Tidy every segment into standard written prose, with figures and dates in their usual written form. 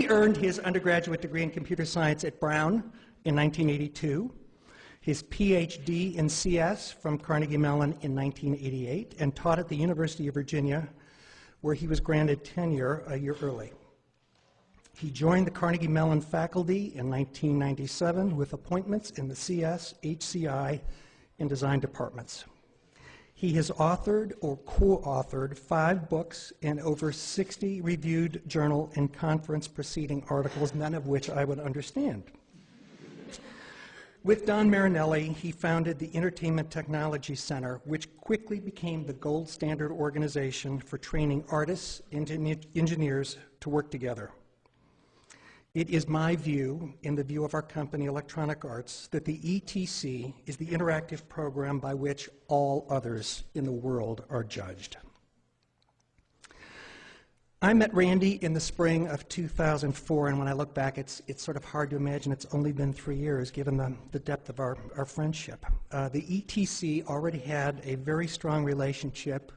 He earned his undergraduate degree in computer science at Brown in 1982, his PhD in CS from Carnegie Mellon in 1988, and taught at the University of Virginia, where he was granted tenure a year early. He joined the Carnegie Mellon faculty in 1997 with appointments in the CS, HCI, and design departments. He has authored or co-authored 5 books and over 60 reviewed journal and conference preceding articles, none of which I would understand. With Don Marinelli, he founded the Entertainment Technology Center, which quickly became the gold standard organization for training artists and engineers to work together. It is my view, in the view of our company, Electronic Arts, that the ETC is the interactive program by which all others in the world are judged. I met Randy in the spring of 2004, and when I look back, it's sort of hard to imagine it's only been 3 years, given the depth of our friendship. The ETC already had a very strong relationship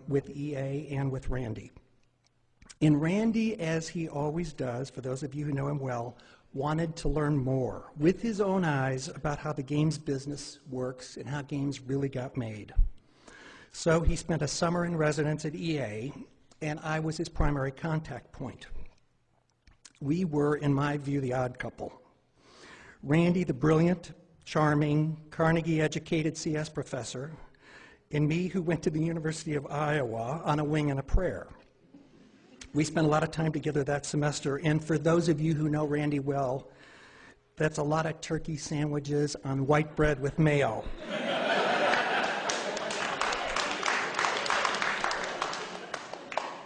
with EA and with Randy. And Randy, as he always does, for those of you who know him well, wanted to learn more with his own eyes about how the games business works and how games really got made. So he spent a summer in residence at EA, and I was his primary contact point. We were, in my view, the odd couple. Randy, the brilliant, charming, Carnegie-educated CS professor, and me, who went to the University of Iowa on a wing and a prayer. We spent a lot of time together that semester, and for those of you who know Randy well, that's a lot of turkey sandwiches on white bread with mayo.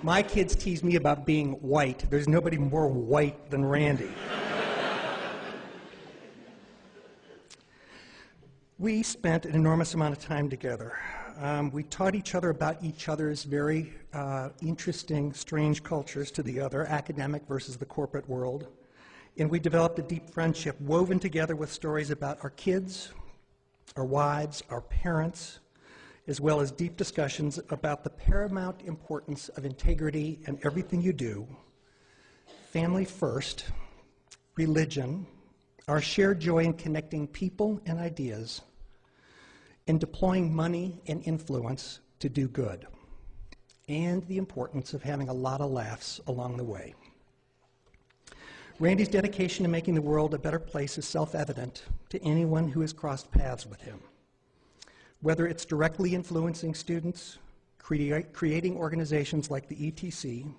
My kids tease me about being white. There's nobody more white than Randy. We spent an enormous amount of time together. We taught each other about each other's very interesting, strange cultures to the other, academic versus the corporate world. And we developed a deep friendship woven together with stories about our kids, our wives, our parents, as well as deep discussions about the paramount importance of integrity in everything you do, family first, religion, our shared joy in connecting people and ideas, and deploying money and influence to do good, and the importance of having a lot of laughs along the way. Randy's dedication to making the world a better place is self-evident to anyone who has crossed paths with him. Whether it's directly influencing students, creating organizations like the ETC,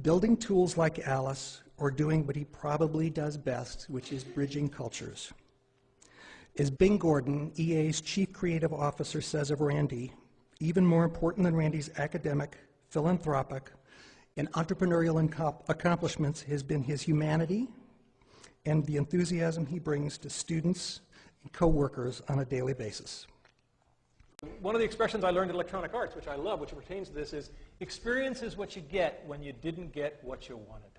building tools like Alice, or doing what he probably does best, which is bridging cultures. As Bing Gordon, EA's chief creative officer, says of Randy, even more important than Randy's academic, philanthropic, and entrepreneurial accomplishments has been his humanity and the enthusiasm he brings to students and co-workers on a daily basis. One of the expressions I learned in Electronic Arts, which I love, which pertains to this, is experience is what you get when you didn't get what you wanted.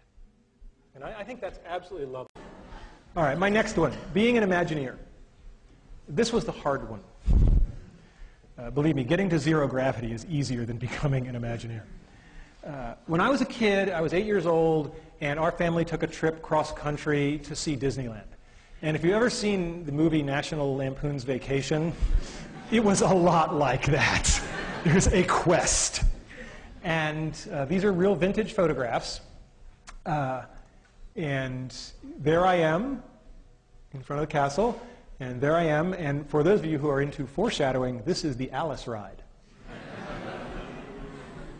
And I think that's absolutely lovely. All right, my next one, being an Imagineer. This was the hard one. Believe me, getting to zero gravity is easier than becoming an Imagineer. When I was a kid, I was 8 years old, and our family took a trip cross-country to see Disneyland. And if you've ever seen the movie National Lampoon's Vacation, it was a lot like that. There's a quest. And these are real vintage photographs. And there I am in front of the castle. And there I am, and for those of you who are into foreshadowing, this is the Alice ride.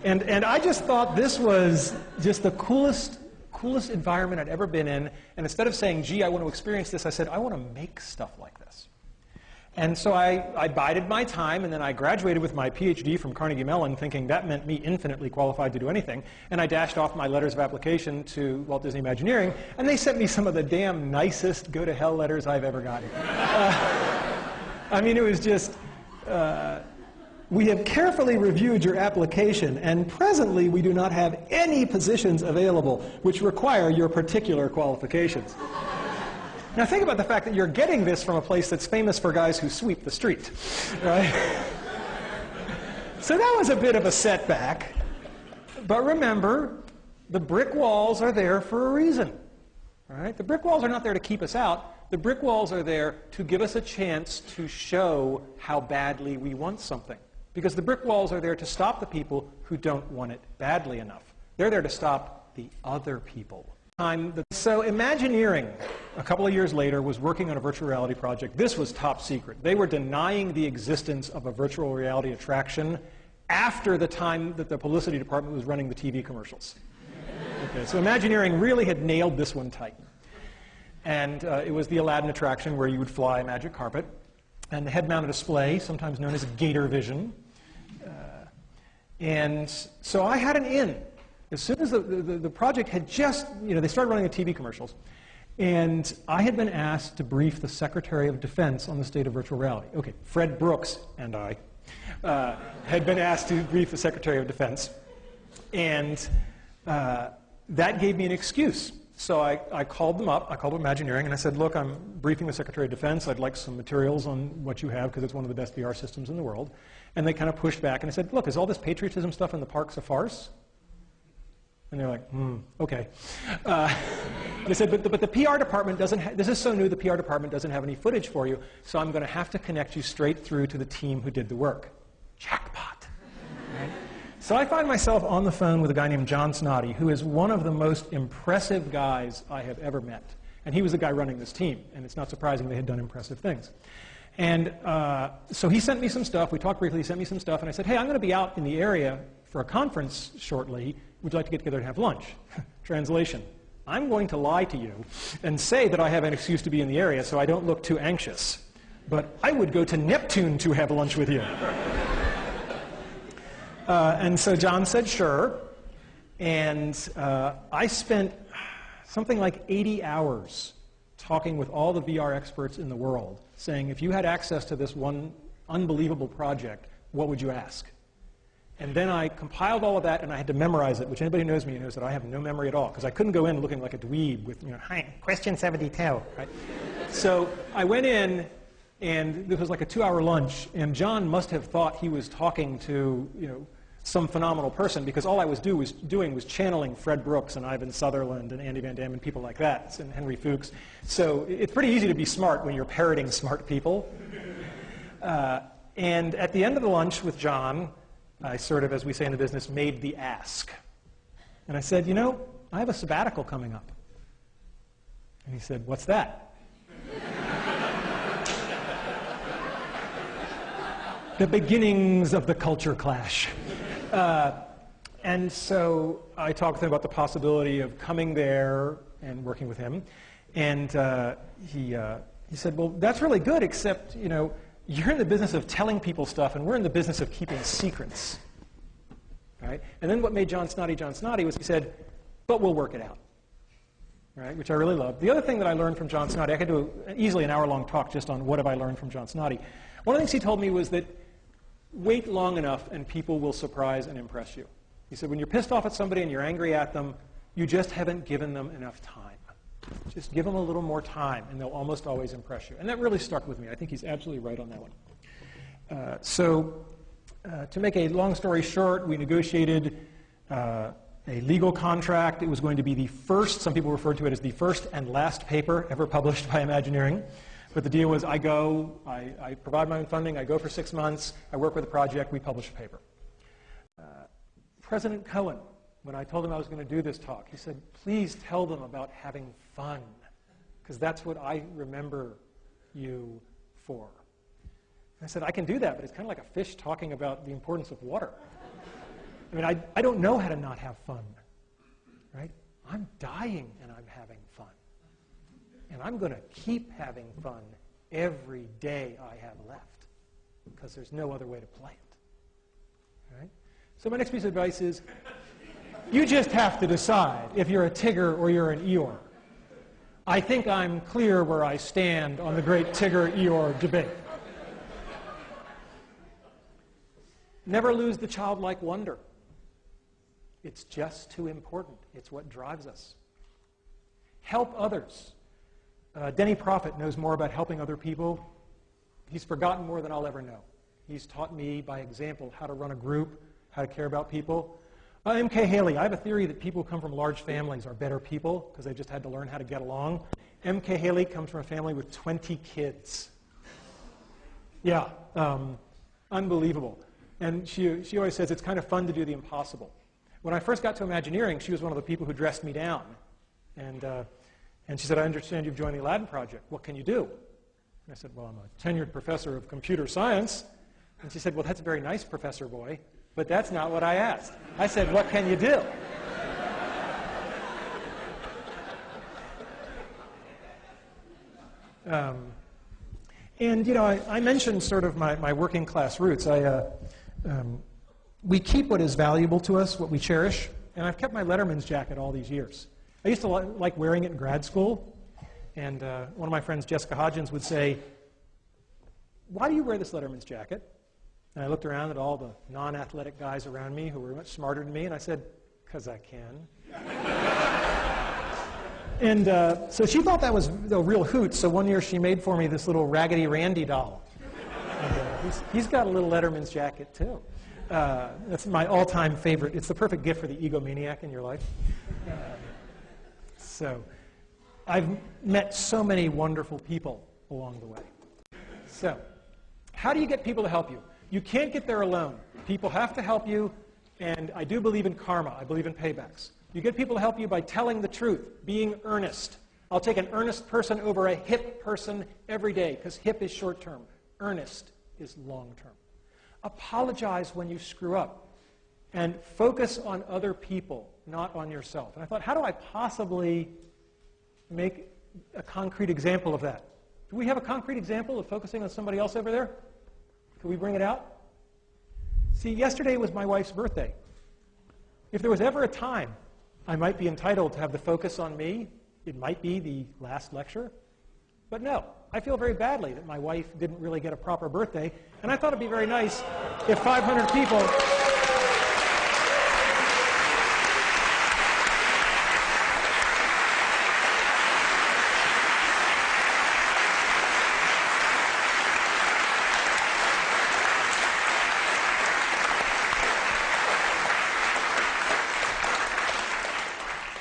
And I just thought this was just the coolest environment I'd ever been in, and instead of saying, gee, I want to experience this, I said, I want to make stuff like this. And so I bided my time, and then I graduated with my PhD from Carnegie Mellon, thinking that meant me infinitely qualified to do anything. And I dashed off my letters of application to Walt Disney Imagineering, and they sent me some of the damn nicest go-to-hell letters I've ever gotten. I mean, it was just, we have carefully reviewed your application, and presently we do not have any positions available which require your particular qualifications. Now think about the fact that you're getting this from a place that's famous for guys who sweep the street, right? So that was a bit of a setback. But remember, The brick walls are there for a reason. All right? The brick walls are not there to keep us out. The brick walls are there to give us a chance to show how badly we want something. Because the brick walls are there to stop the people who don't want it badly enough. They're there to stop the other people. So Imagineering, a couple of years later, was working on a virtual reality project. This was top secret. They were denying the existence of a virtual reality attraction after the time that the publicity department was running the TV commercials. Okay, so Imagineering really had nailed this one tight. And it was the Aladdin attraction where you would fly a magic carpet. And the head-mounted display, sometimes known as Gator Vision. And so I had an in. As soon as the project had just, they started running the TV commercials. And I had been asked to brief the Secretary of Defense on the state of virtual reality. Okay, Fred Brooks and I had been asked to brief the Secretary of Defense. And that gave me an excuse. So I called them up. I called Imagineering, and I said, look, I'm briefing the Secretary of Defense. I'd like some materials on what you have, because it's one of the best VR systems in the world. And they kind of pushed back, and I said, look, is all this patriotism stuff in the parks a farce? And they're like, okay. They said, but the PR department doesn't this is so new, the PR department doesn't have any footage for you, so I'm going to have to connect you straight through to the team who did the work. Jackpot. Right? So I find myself on the phone with a guy named John Snoddy, who is one of the most impressive guys I have ever met. And he was the guy running this team, and it's not surprising they had done impressive things. And so he sent me some stuff. We talked briefly. He sent me some stuff, and I said, hey, I'm going to be out in the area for a conference shortly. Would you like to get together and have lunch? Translation. I'm going to lie to you and say that I have an excuse to be in the area so I don't look too anxious. But I would go to Neptune to have lunch with you. And so John said, sure. And I spent something like 80 hours talking with all the VR experts in the world, saying, if you had access to this one unbelievable project, what would you ask? And then I compiled all of that, and I had to memorize it, which anybody who knows me knows that I have no memory at all, because I couldn't go in looking like a dweeb with, hi, question 72, right? So I went in, and this was like a 2-hour lunch, and John must have thought he was talking to, some phenomenal person, because all I was doing was channeling Fred Brooks and Ivan Sutherland and Andy Van Damme and people like that, and Henry Fuchs. So it's pretty easy to be smart when you're parroting smart people. And at the end of the lunch with John, I sort of, as we say in the business, made the ask. And I said, I have a sabbatical coming up. And he said, what's that? The beginnings of the culture clash. And so I talked with him about the possibility of coming there and working with him. And he said, well, that's really good, except, you're in the business of telling people stuff, and we're in the business of keeping secrets. Right? And then what made John Snoddy was he said, but we'll work it out. Right? Which I really loved. The other thing that I learned from John Snoddy, I could do easily an hour-long talk just on what have I learned from John Snoddy. One of the things he told me was that wait long enough and people will surprise and impress you. He said, when you're pissed off at somebody and you're angry at them, you just haven't given them enough time. Just give them a little more time, and they'll almost always impress you. And that really stuck with me. I think he's absolutely right on that one. To make a long story short, we negotiated a legal contract. It was going to be the first, some people referred to it as the first and last paper ever published by Imagineering. But the deal was I go, I provide my own funding, I go for 6 months, I work with a project, we publish a paper. President Cohen, when I told him I was going to do this talk, he said, please tell them about having fun, because that's what I remember you for. And I said, I can do that, but it's kind of like a fish talking about the importance of water. I mean, I don't know how to not have fun, right? I'm dying and I'm having fun. And I'm going to keep having fun every day I have left, because there's no other way to play it. All right? So my next piece of advice is, you just have to decide if you're a Tigger or you're an Eeyore. I think I'm clear where I stand on the great Tigger-Eeyore debate. Never lose the childlike wonder. It's just too important. It's what drives us. Help others. Denny Prophet knows more about helping other people. He's forgotten more than I'll ever know. He's taught me by example how to run a group, how to care about people. M.K. Haley, I have a theory that people who come from large families are better people because they just had to learn how to get along. M.K. Haley comes from a family with 20 kids. Yeah, unbelievable. And she always says it's kind of fun to do the impossible. When I first got to Imagineering, she was one of the people who dressed me down. And she said, I understand you've joined the Aladdin Project. What can you do? And I said, well, I'm a tenured professor of computer science. And she said, well, that's very nice, Professor Boy, but that's not what I asked. I said, what can you do? And, you know, I mentioned sort of my working class roots. We keep what is valuable to us, what we cherish, and I've kept my Letterman's jacket all these years. I used to like wearing it in grad school, and one of my friends, Jessica Hodgins, would say, why do you wear this Letterman's jacket? And I looked around at all the non-athletic guys around me who were much smarter than me, and I said, because I can. And so she thought that was a real hoot, so one year she made for me this little Raggedy Randy doll. And, he's got a little Letterman's jacket, too. That's my all-time favorite. It's the perfect gift for the egomaniac in your life. So I've met so many wonderful people along the way. So how do you get people to help you? You can't get there alone. People have to help you, and I do believe in karma. I believe in paybacks. You get people to help you by telling the truth, being earnest. I'll take an earnest person over a hip person every day, because hip is short-term. Earnest is long-term. Apologize when you screw up, and focus on other people, not on yourself. And I thought, how do I possibly make a concrete example of that? Do we have a concrete example of focusing on somebody else over there? Can we bring it out? See, yesterday was my wife's birthday. If there was ever a time I might be entitled to have the focus on me, it might be the last lecture. But no, I feel very badly that my wife didn't really get a proper birthday, and I thought it'd be very nice if 500 people...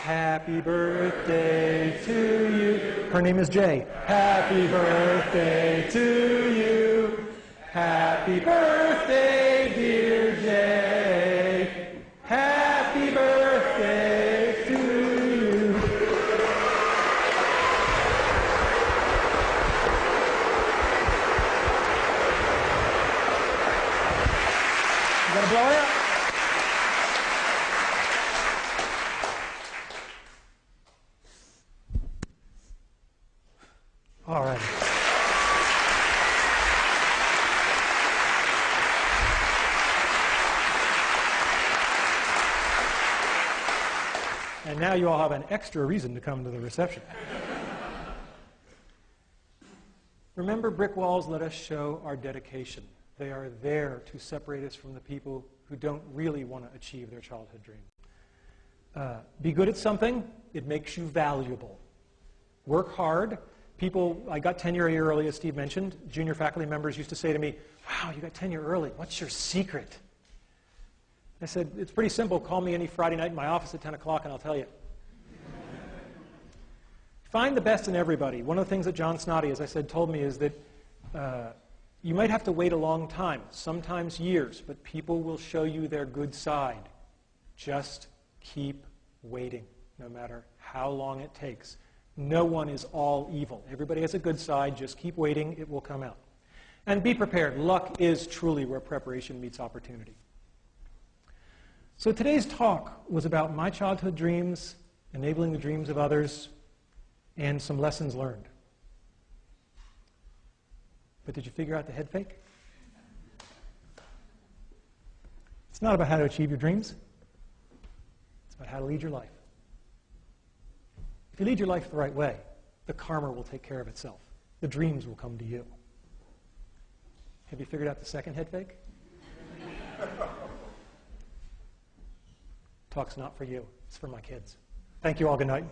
Happy birthday to you. Her name is Jay. Happy birthday to you. Happy birthday, dear Jay. Happy birthday to you. You gotta blow it out. All right. And now you all have an extra reason to come to the reception. Remember, brick walls let us show our dedication. They are there to separate us from the people who don't really want to achieve their childhood dream. Be good at something. It makes you valuable. Work hard. People, I got tenure a year early, as Steve mentioned. Junior faculty members used to say to me, wow, you got tenure early. What's your secret? I said, it's pretty simple. Call me any Friday night in my office at 10 o'clock and I'll tell you. Find the best in everybody. One of the things that John Snoddy, as I said, told me is that you might have to wait a long time, sometimes years, but people will show you their good side. Just keep waiting, no matter how long it takes. No one is all evil. Everybody has a good side. Just keep waiting. It will come out. And be prepared. Luck is truly where preparation meets opportunity. So today's talk was about my childhood dreams, enabling the dreams of others, and some lessons learned. But did you figure out the head fake? It's not about how to achieve your dreams. It's about how to lead your life. If you lead your life the right way, the karma will take care of itself. The dreams will come to you. Have you figured out the second head fake? Talk's not for you. It's for my kids. Thank you all. Good night.